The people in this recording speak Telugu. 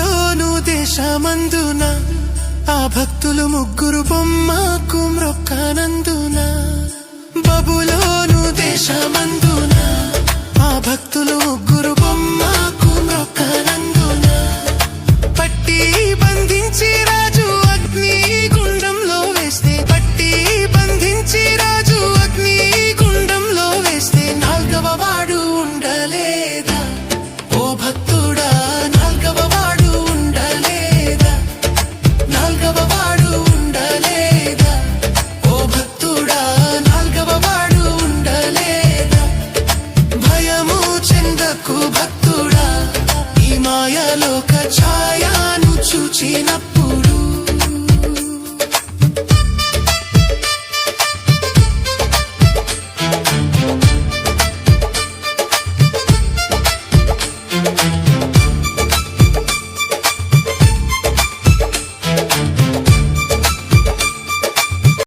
బబులోను దేశమందున ఆ భక్తులు ముగ్గురు బొమ్మకు మ్రొక్కనందున బబులోను దేశమందున ఆ భక్తులు ముగ్గురు బొమ్మకు మ్రొక్కనందున పట్టి బంధించి రాజు అగ్ని గుండంలో వేస్తే పట్టి బంధించి రాజు అగ్ని గుండంలో వేస్తే నాల్గవ వాడు ఉండలేదా ఓ భక్తుడా నాల్గవ వాడు ఉండలేదా నాల్గవ వాడు ఉండలేదా ఓ భక్తుడా నాల్గవ వాడు ఉండలేదా భయము చెందకు భక్తుడా ఈ మాయలోక ఛాయను చూచినప్పుడు